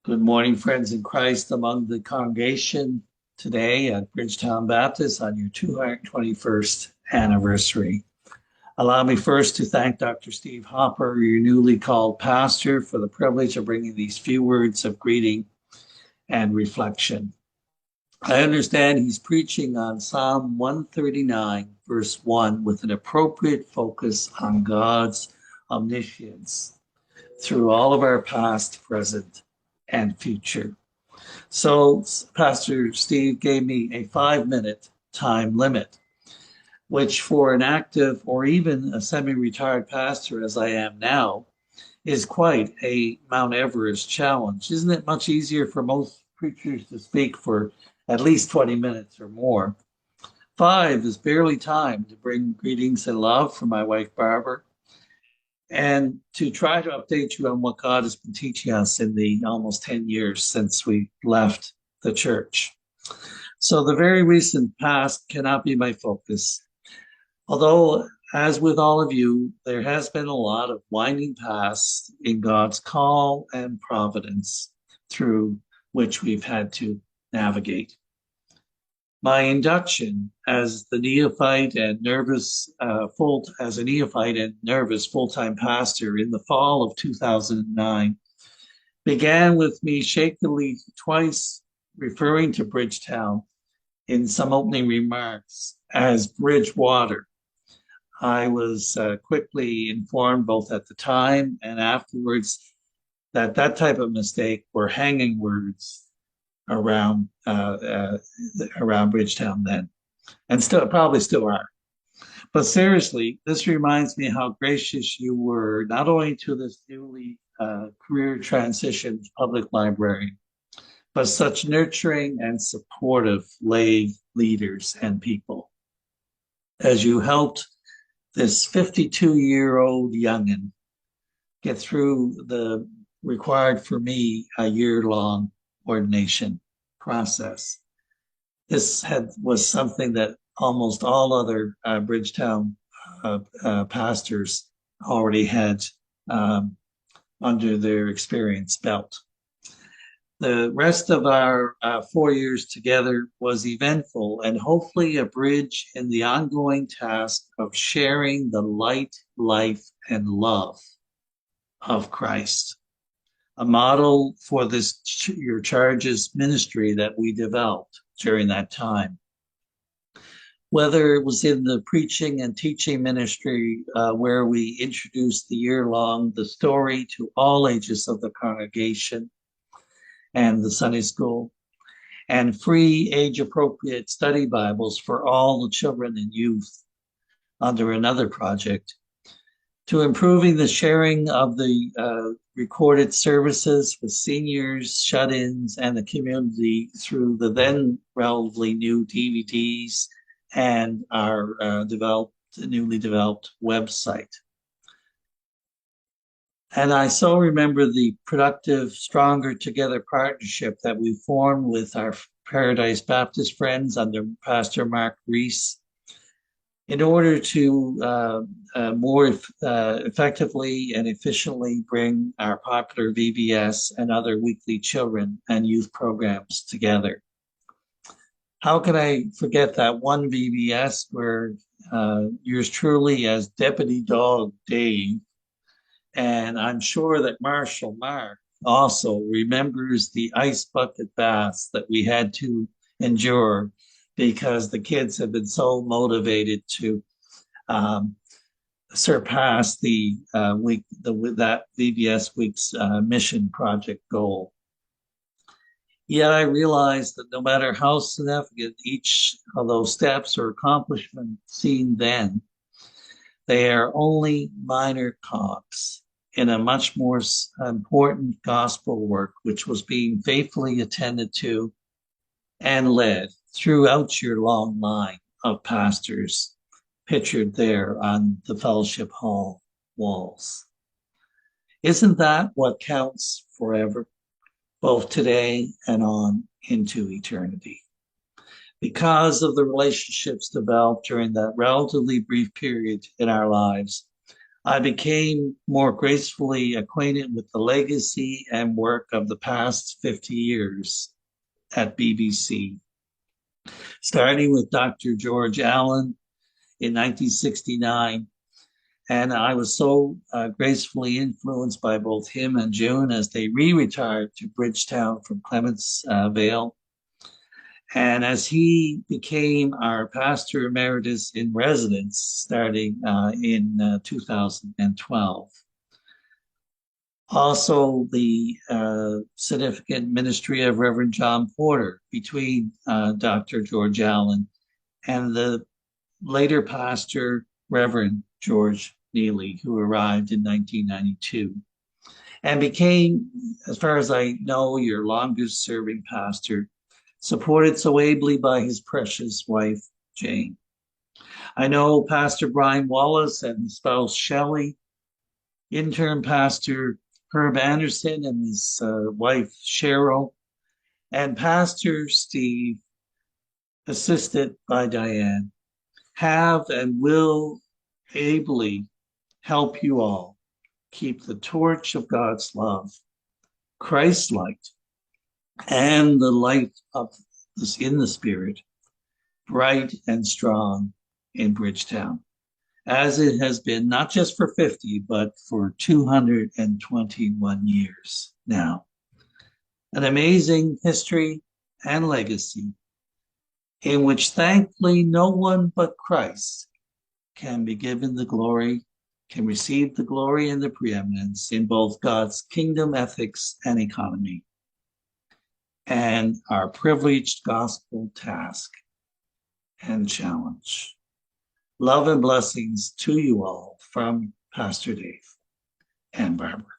Good morning, friends in Christ among the congregation today at Bridgetown Baptist on your 221st anniversary. Allow me first to thank Dr. Steve Hopper, your newly called pastor, for the privilege of bringing these few words of greeting and reflection. I understand he's preaching on Psalm 139, verse 1, with an appropriate focus on God's omniscience through all of our past, present, and future. So Pastor Steve gave me a 5-minute time limit, which for an active or even a semi-retired pastor as I am now is quite a Mount Everest challenge. Isn't it much easier for most preachers to speak for at least 20 minutes or more? 5 is barely time to bring greetings and love from my wife, Barbara, and to try to update you on what God has been teaching us in the almost 10 years since we left the church. So the very recent past cannot be my focus. Although, as with all of you, there has been a lot of winding paths in God's call and providence through which we've had to navigate. My induction as the neophyte and nervous full-time pastor in the fall of 2009 began with me shakily twice referring to Bridgetown in some opening remarks as Bridgewater. I was quickly informed both at the time and afterwards that that type of mistake were hanging words around Bridgetown then, and probably still are. But seriously, this reminds me how gracious you were not only to this newly career transitioned public library, but such nurturing and supportive lay leaders and people as you helped this 52-year-old youngin get through the required for me a year-long ordination process. This was something that almost all other Bridgetown pastors already had under their experience belt. The rest of our 4 years together was eventful and hopefully a bridge in the ongoing task of sharing the light, life, and love of Christ, a model for this Your Charges ministry that we developed during that time. Whether it was in the preaching and teaching ministry where we introduced the year-long the story to all ages of the congregation and the Sunday school, and free age-appropriate study Bibles for all the children and youth under another project, to improving the sharing of the recorded services with seniors, shut-ins, and the community through the then relatively new DVDs and our newly developed website. And I so remember the productive, Stronger Together partnership that we formed with our Paradise Baptist friends under Pastor Mark Reese in order to more effectively and efficiently bring our popular VBS and other weekly children and youth programs together. How can I forget that one VBS where yours truly as Deputy Dog Dave, and I'm sure that Marshall Mark also remembers the ice bucket baths that we had to endure because the kids have been so motivated to surpass that VBS week's mission project goal. Yet I realized that no matter how significant each of those steps or accomplishments seemed then, they are only minor cogs in a much more important gospel work which was being faithfully attended to and led throughout your long line of pastors pictured there on the fellowship hall walls. Isn't that what counts forever, both today and on into eternity? Because of the relationships developed during that relatively brief period in our lives, I became more gracefully acquainted with the legacy and work of the past 50 years at BBC, starting with Dr. George Allen in 1969. And I was so gracefully influenced by both him and June as they re-retired to Bridgetown from Clements Vale. And as he became our pastor emeritus in residence starting in 2012. Also, the significant ministry of Reverend John Porter between Dr. George Allen and the later pastor, Reverend George Neely, who arrived in 1992 and became, as far as I know, your longest serving pastor, supported so ably by his precious wife, Jane. I know Pastor Brian Wallace and his spouse, Shelley, intern pastor Herb Anderson and his wife, Cheryl, and Pastor Steve, assisted by Diane, have and will ably help you all keep the torch of God's love, Christ's light, and the light of this in the Spirit, bright and strong in Bridgetown, as it has been not just for 50, but for 221 years now. An amazing history and legacy in which thankfully no one but Christ can be given the glory, can receive the glory and the preeminence in both God's kingdom, ethics, and economy, and our privileged gospel task and challenge. Love and blessings to you all from Pastor Dave and Barbara.